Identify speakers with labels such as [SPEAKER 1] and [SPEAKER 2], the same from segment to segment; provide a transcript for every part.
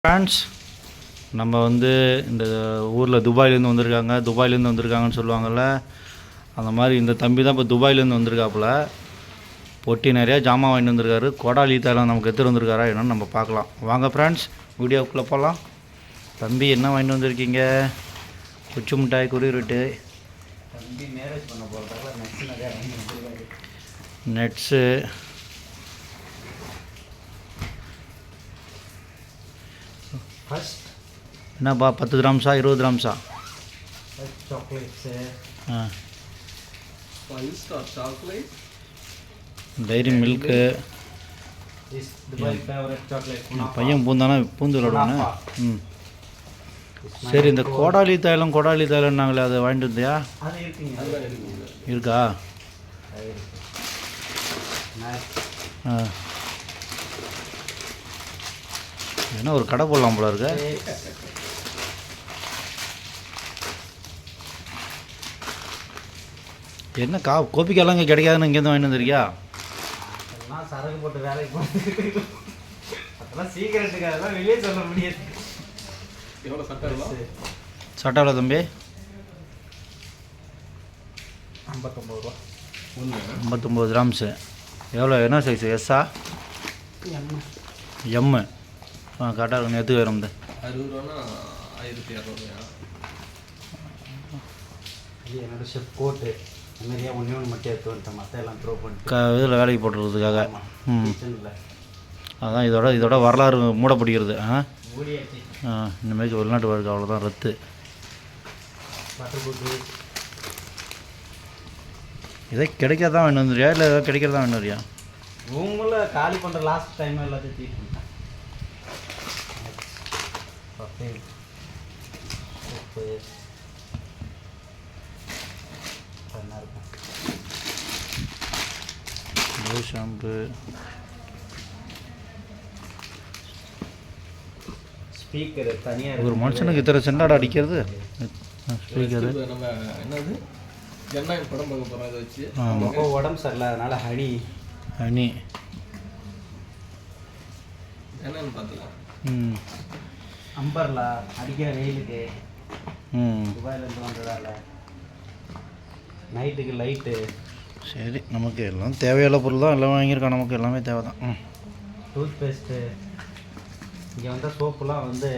[SPEAKER 1] France நம்ம வந்து இந்த ஊரில் துபாயிலேருந்து வந்திருக்காங்கன்னு சொல்லுவாங்கள்ல, அந்த மாதிரி இந்த தம்பி தான் இப்போ துபாயிலேருந்து வந்திருக்காப்புல. பொட்டி நிறையா ஜாமான் வாங்கிட்டு வந்திருக்காரு. கொடாலி தைலம் நமக்கு எடுத்துகிட்டு வந்திருக்காரா என்னன்னு நம்ம பார்க்கலாம். வாங்க ஃப்ரான்ஸ், வீடியோக்குள்ளே போகலாம். தம்பி என்ன வாங்கிட்டு வந்திருக்கீங்க? குச்சி மிட்டாய், குருவிட்டு,
[SPEAKER 2] தம்பி மேரேஜ் பண்ண போகிறதால நெட்ஸ் நிறையா வாங்கி வந்திருக்காரு.
[SPEAKER 1] நெட்ஸு,
[SPEAKER 2] ஃபர்ஸ்ட்
[SPEAKER 1] என்னப்பா 10 கிராம்ஸா 20 கிராம்ஸா?
[SPEAKER 2] Chocolates,
[SPEAKER 3] five star chocolate,
[SPEAKER 1] dairy milk.
[SPEAKER 2] Is Dubai favourite chocolate.
[SPEAKER 1] பையன் பூந்து விளாடுவானே. சரி, இந்த கோடாலி தைலம் நாங்களே அதை வாங்கிட்டு வந்தியா?
[SPEAKER 2] அது இருக்குங்க,
[SPEAKER 3] அதெல்லாம் இருக்குங்க.
[SPEAKER 1] இருக்கா?
[SPEAKER 2] அது இருக்கு.
[SPEAKER 1] என்ன ஒரு கடை போடலாம் போல இருக்கு. என்ன கோபிக்கெல்லாம் இங்கே கிடைக்காதுன்னு இங்கேருந்து வாங்கிட்டு வந்திருக்கியா?
[SPEAKER 2] அதெல்லாம் சரக்கு போட்டு வேலைக்கு போகிறது, அதெல்லாம் சீக்கிரட்டுக்கு, அதெல்லாம் வெளியே சொல்ல முடியாது.
[SPEAKER 3] எவ்வளோ சட்டை?
[SPEAKER 1] சட்டை எவ்வளோ தம்பி?
[SPEAKER 2] 59 ரூபா.
[SPEAKER 1] 59 கிராம்ஸு. எவ்வளோ, என்ன சைஸு? எஸ்ஸா எம்மு? கரெக்டாக இருக்கும். நேற்று வேறு
[SPEAKER 3] 60 ரூபானா 1200.
[SPEAKER 2] இது என்னோட ஷெஃப் கோட்டு. இந்த மாதிரியே ஒன்று மட்டும் எடுத்து வந்துட்டேன், மற்ற எல்லாம் த்ரோ பண்ணிட்டு
[SPEAKER 1] இதில் வேலைக்கு போட்டுறதுக்காக.
[SPEAKER 2] கிச்சனில்.
[SPEAKER 1] அதான் இதோட வரலாறு மூடப்படுகிறது.
[SPEAKER 2] மூடியாச்சு.
[SPEAKER 1] இந்தமாதிரி வெளிநாட்டு வாழ்க்கை அவ்வளோதான் ரத்து.
[SPEAKER 2] பட்டர் புட்டு
[SPEAKER 1] இதே கிடைக்காதான் வாங்கிட்டு வந்துறியா, இல்லை ஏதாவது கிடைக்கிறதா வாங்கிட்டு வரியா?
[SPEAKER 2] ரூமில் காலி பண்ணுற லாஸ்ட் டைம் எல்லாத்தையும் தீட்டு பண்ணிட்டேன். உப்பு என்ன இருக்கும்,
[SPEAKER 1] ஷாம்பு,
[SPEAKER 2] ஸ்பீக்கரு தனியாக.
[SPEAKER 1] ஒரு மனுஷனுக்கு இத்தனை செண்டாடா அடிக்கிறது ஸ்பீக்கரு.
[SPEAKER 3] நம்ம என்னது ஜனநாயக படம் பார்க்க போகிறோம். அதை வச்சு
[SPEAKER 2] ரொம்ப உடம்பு சரியில்லை, அதனால ஹனி
[SPEAKER 3] என்னன்னு பார்த்துக்கலாம்.
[SPEAKER 2] அம்பர்லா அடிக்கிற வெயிலுக்கு துபாயிலேருந்து வந்ததால் நைட்டுக்கு லைட்டு.
[SPEAKER 1] சரி, நமக்கு எல்லாம் தேவையான பொருள் தான் எல்லாம் வாங்கியிருக்கோம். நமக்கு எல்லாமே தேவை தான்.
[SPEAKER 2] டூத் பேஸ்ட்டு, இங்கே வந்தால் சோப்புலாம் வந்து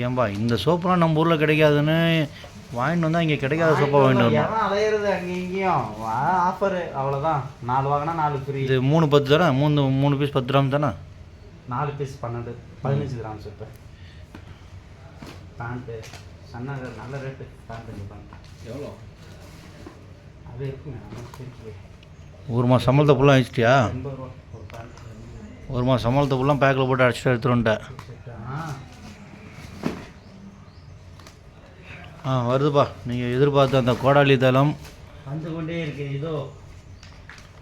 [SPEAKER 1] ஏன்பா இந்த சோப்புலாம் நம்ம ஊரில் கிடைக்காதுன்னு வாங்கிட்டு வந்தால் இங்கே கிடைக்காத சோப்பாக வாங்கிட்டு வரணும்.
[SPEAKER 2] எவன் அலையிறது அங்கே இங்கேயும் ஆஃபரு, அவ்வளோதான். 4 வாங்கினா 4 ஃப்ரீ.
[SPEAKER 1] இது 3 10 தானே? 3 பீஸ் 10 கிராம் தானே?
[SPEAKER 2] 4 பீஸ் 12 15 கிராம்ஸ். இப்போ பேண்ட்டு சன்னாக நல்ல ரேட்டு. பேண்ட்டு பேண்ட்
[SPEAKER 3] எவ்வளோ?
[SPEAKER 2] அது இருக்குங்க, இருக்கு.
[SPEAKER 1] ஒரு மாதம் சம்பளத்தை ஃபுல்லாக அடிச்சிட்டியா?
[SPEAKER 2] 80 ரூபா ஒரு பேண்ட்.
[SPEAKER 1] ஒரு மாதம் சம்பளத்தை ஃபுல்லாக பேக்கில் போட்டு அடிச்சுட்டு எடுத்துகிட்டு வந்துட்டேன். வருதுப்பா. நீங்கள் எதிர்பார்த்த அந்த கோடாலி தைலம்
[SPEAKER 2] வந்து கொண்டே இருக்கு. இதோ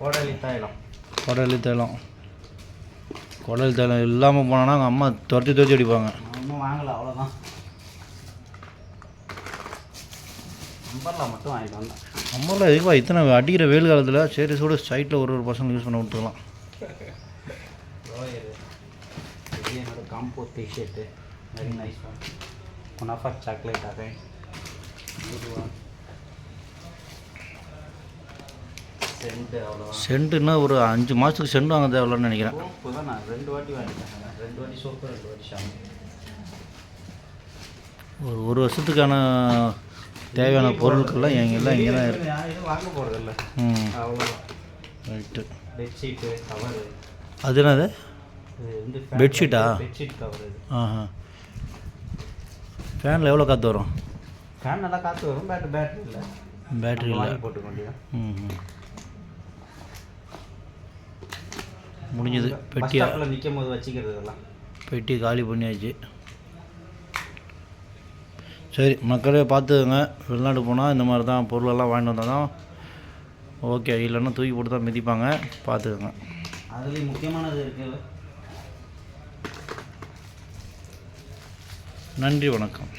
[SPEAKER 2] கோடாலி தைலம்.
[SPEAKER 1] கோடாலி தைலம் இல்லாமல் போனோன்னா எங்கள் அம்மா துரத்தி அடிப்பாங்க.
[SPEAKER 2] ஒன்றும் வாங்கலை, அவ்வளோதான். நம்பர்ல மட்டும் வாங்கிட்டு வந்தேன்.
[SPEAKER 1] நம்மளாம் எதுக்குப்பா இத்தனை அடிக்கிற வெயில் காலத்தில்? சரி சூடு சைட்டில் ஒரு பசங்க யூஸ் பண்ண கொடுத்துக்கலாம்.
[SPEAKER 2] லோயரு, இது என்னோட combo t-shirt, very nice one. Kunafa chocolate again, scent. அவ்வளோ
[SPEAKER 1] சென்ட்டுன்னா ஒரு 5 மாதத்துக்கு சென்ட் வாங்க தேவையில்லன்னு நினைக்கிறேன்.
[SPEAKER 2] சோப்பு தான் நான் 2 வாட்டி வாங்கிட்டேன். 2 வாட்டி சோப்பு, 2 வாட்டி ஷாம்பு.
[SPEAKER 1] ஒரு வருஷத்துக்கான தேவையான பொருட்கள்லாம் எங்கெல்லாம் இங்கே தான் இருக்குது.
[SPEAKER 2] இது வாங்க போகிறதில்ல, அவ்வளோதான்.
[SPEAKER 1] ரைட்டு.
[SPEAKER 2] Bedsheet cover.
[SPEAKER 1] அது என்னது?
[SPEAKER 2] இது வந்து
[SPEAKER 1] பெட்ஷீட்டா?
[SPEAKER 2] Bedsheet cover. இது
[SPEAKER 1] ஃபேனில் எவ்வளோ காற்று வரும்?
[SPEAKER 2] ஃபேன் நல்லா காற்று வரும். பேட்டரி இல்லை.
[SPEAKER 1] பேட்ரி இல்லை.
[SPEAKER 2] போட்டுக்க முடியும்.
[SPEAKER 1] முடிஞ்சது. பெட்டியாக
[SPEAKER 2] நிற்கும் போது வச்சுக்கிறது இதெல்லாம்.
[SPEAKER 1] பெட்டி காலி பண்ணியாச்சு. சரி மக்களே, பார்த்துக்கோங்க. வெளிநாடு போனால் இந்த மாதிரி தான் பொருளெல்லாம் வாங்கிட்டு வந்தால் தான் ஓகே, இல்லைன்னா தூக்கி போட்டு தான் மிதிப்பாங்க. பார்த்துக்கோங்க.
[SPEAKER 2] அதுலேயும் முக்கியமானது இருக்குல்ல.
[SPEAKER 1] நன்றி, வணக்கம்.